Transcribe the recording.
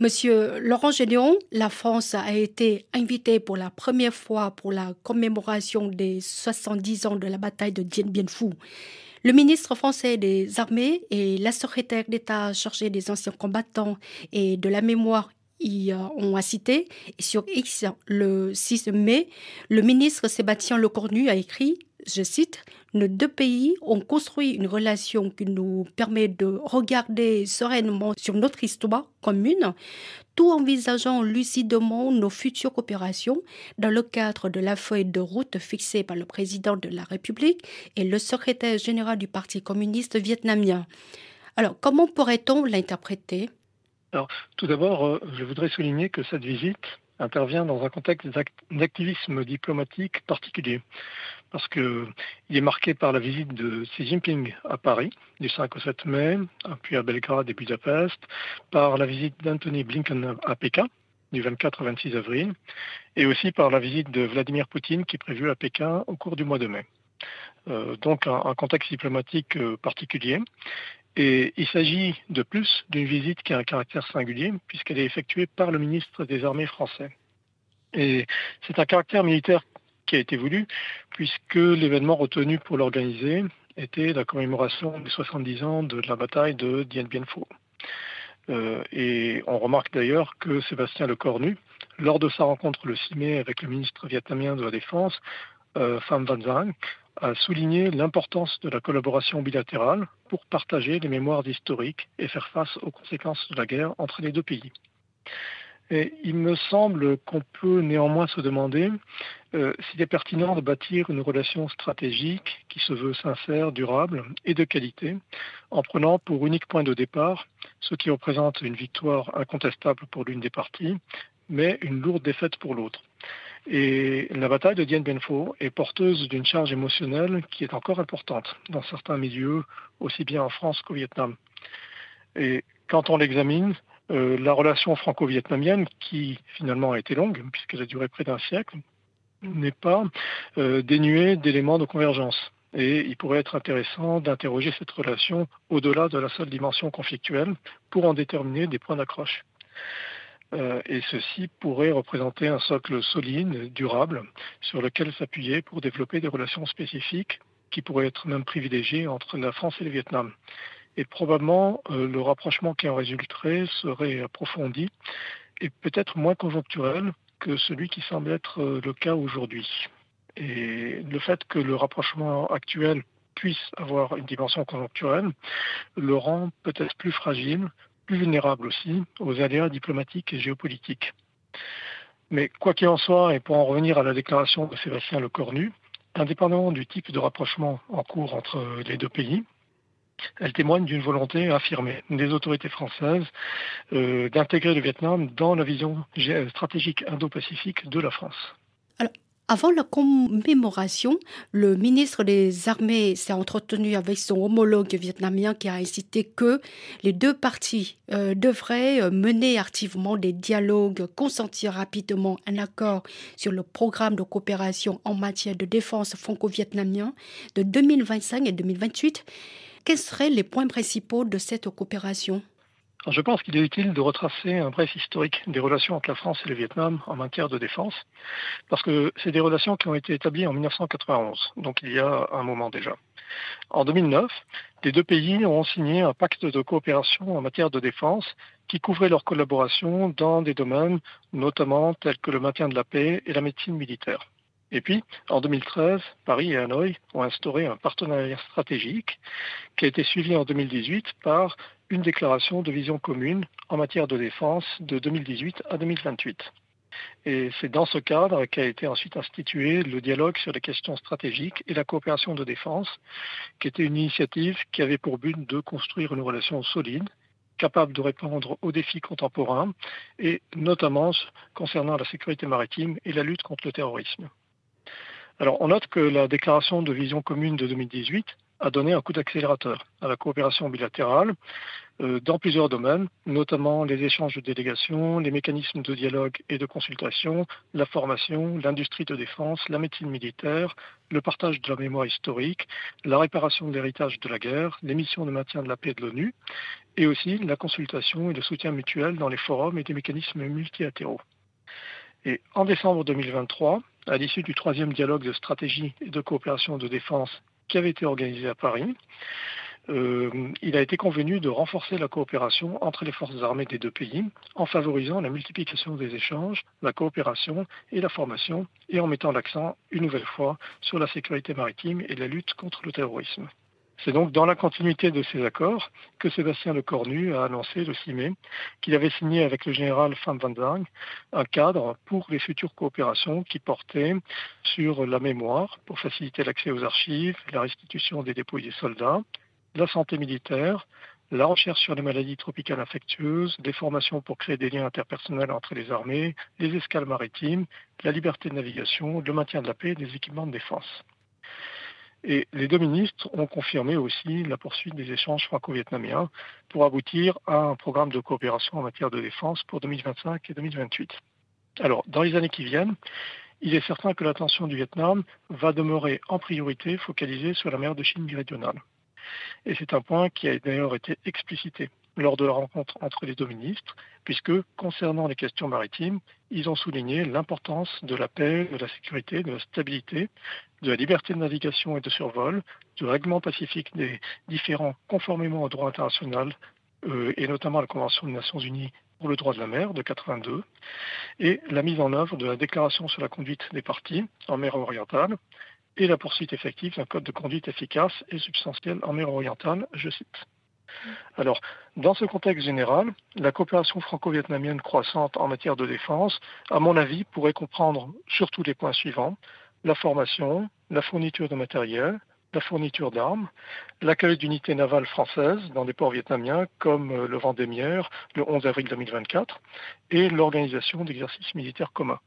Monsieur Laurent Généon, la France a été invitée pour la première fois pour la commémoration des 70 ans de la bataille de Dien Bien Phu. Le ministre français des Armées et la secrétaire d'État chargée des anciens combattants et de la mémoire y ont assisté. Et sur X, le 6 mai, le ministre Sébastien Lecornu a écrit, je cite, nos deux pays ont construit une relation qui nous permet de regarder sereinement sur notre histoire commune, tout envisageant lucidement nos futures coopérations dans le cadre de la feuille de route fixée par le président de la République et le secrétaire général du Parti communiste vietnamien. Alors, comment pourrait-on l'interpréter? Alors, tout d'abord, je voudrais souligner que cette visite intervient dans un contexte d'activisme diplomatique particulier, parce qu'il est marqué par la visite de Xi Jinping à Paris du 5 au 7 mai, puis à Belgrade et Budapest, par la visite d'Anthony Blinken à Pékin du 24 au 26 avril, et aussi par la visite de Vladimir Poutine qui est prévue à Pékin au cours du mois de mai. Donc un contexte diplomatique particulier. Et il s'agit de plus d'une visite qui a un caractère singulier, puisqu'elle est effectuée par le ministre des Armées français. Et c'est un caractère militaire qui a été voulu, puisque l'événement retenu pour l'organiser était la commémoration des 70 ans de la bataille de Dien Bien Phu. Et on remarque d'ailleurs que Sébastien Lecornu, lors de sa rencontre le 6 mai avec le ministre vietnamien de la Défense, Pham Van Giang, a souligné l'importance de la collaboration bilatérale pour partager les mémoires historiques et faire face aux conséquences de la guerre entre les deux pays. Et il me semble qu'on peut néanmoins se demander s'il est pertinent de bâtir une relation stratégique qui se veut sincère, durable et de qualité, en prenant pour unique point de départ ce qui représente une victoire incontestable pour l'une des parties, mais une lourde défaite pour l'autre. Et la bataille de Dien Bien Phu est porteuse d'une charge émotionnelle qui est encore importante dans certains milieux, aussi bien en France qu'au Vietnam. Et quand on l'examine, la relation franco-vietnamienne, qui finalement a été longue, puisqu'elle a duré près d'un siècle, n'est pas dénuée d'éléments de convergence. Et il pourrait être intéressant d'interroger cette relation au-delà de la seule dimension conflictuelle pour en déterminer des points d'accroche. Et ceci pourrait représenter un socle solide, durable, sur lequel s'appuyer pour développer des relations spécifiques qui pourraient être même privilégiées entre la France et le Vietnam. Et probablement, le rapprochement qui en résulterait serait approfondi et peut-être moins conjoncturel que celui qui semble être le cas aujourd'hui. Et le fait que le rapprochement actuel puisse avoir une dimension conjoncturelle le rend peut-être plus fragile, plus vulnérable aussi aux aléas diplomatiques et géopolitiques. Mais quoi qu'il en soit, et pour en revenir à la déclaration de Sébastien Lecornu, indépendamment du type de rapprochement en cours entre les deux pays, elle témoigne d'une volonté affirmée des autorités françaises d'intégrer le Vietnam dans la vision stratégique indo-pacifique de la France. Alors, avant la commémoration, le ministre des Armées s'est entretenu avec son homologue vietnamien qui a incité que les deux parties devraient mener activement des dialogues, consentir rapidement un accord sur le programme de coopération en matière de défense franco-vietnamien de 2025 et 2028. Quels seraient les points principaux de cette coopération? Alors, je pense qu'il est utile de retracer un bref historique des relations entre la France et le Vietnam en matière de défense, parce que c'est des relations qui ont été établies en 1991, donc il y a un moment déjà. En 2009, les deux pays ont signé un pacte de coopération en matière de défense qui couvrait leur collaboration dans des domaines notamment tels que le maintien de la paix et la médecine militaire. Et puis, en 2013, Paris et Hanoï ont instauré un partenariat stratégique qui a été suivi en 2018 par une déclaration de vision commune en matière de défense de 2018 à 2028. Et c'est dans ce cadre qu'a été ensuite institué le dialogue sur les questions stratégiques et la coopération de défense, qui était une initiative qui avait pour but de construire une relation solide, capable de répondre aux défis contemporains, et notamment concernant la sécurité maritime et la lutte contre le terrorisme. Alors, on note que la déclaration de vision commune de 2018 a donné un coup d'accélérateur à la coopération bilatérale, dans plusieurs domaines, notamment les échanges de délégations, les mécanismes de dialogue et de consultation, la formation, l'industrie de défense, la médecine militaire, le partage de la mémoire historique, la réparation de l'héritage de la guerre, les missions de maintien de la paix de l'ONU, et aussi la consultation et le soutien mutuel dans les forums et des mécanismes multilatéraux. Et en décembre 2023, à l'issue du troisième dialogue de stratégie et de coopération de défense qui avait été organisé à Paris, il a été convenu de renforcer la coopération entre les forces armées des deux pays en favorisant la multiplication des échanges, la coopération et la formation et en mettant l'accent une nouvelle fois sur la sécurité maritime et la lutte contre le terrorisme. C'est donc dans la continuité de ces accords que Sébastien Lecornu a annoncé le 6 mai qu'il avait signé avec le général Van Zang un cadre pour les futures coopérations qui portaient sur la mémoire pour faciliter l'accès aux archives, la restitution des dépouilles des soldats, la santé militaire, la recherche sur les maladies tropicales infectieuses, des formations pour créer des liens interpersonnels entre les armées, les escales maritimes, la liberté de navigation, le maintien de la paix et des équipements de défense. Et les deux ministres ont confirmé aussi la poursuite des échanges franco-vietnamiens pour aboutir à un programme de coopération en matière de défense pour 2025 et 2028. Alors, dans les années qui viennent, il est certain que l'attention du Vietnam va demeurer en priorité focalisée sur la mer de Chine méridionale. Et c'est un point qui a d'ailleurs été explicité lors de la rencontre entre les deux ministres, puisque concernant les questions maritimes, ils ont souligné l'importance de la paix, de la sécurité, de la stabilité, de la liberté de navigation et de survol, du règlement pacifique des différends conformément au droit international et notamment à la Convention des Nations Unies pour le droit de la mer de 82 et la mise en œuvre de la déclaration sur la conduite des parties en mer orientale et la poursuite effective d'un code de conduite efficace et substantiel en mer orientale, je cite. Alors, dans ce contexte général, la coopération franco-vietnamienne croissante en matière de défense, à mon avis, pourrait comprendre surtout les points suivants: la formation, la fourniture de matériel, la fourniture d'armes, l'accueil d'unités navales françaises dans des ports vietnamiens comme le Vendémiaire le 11 avril 2024 et l'organisation d'exercices militaires communs.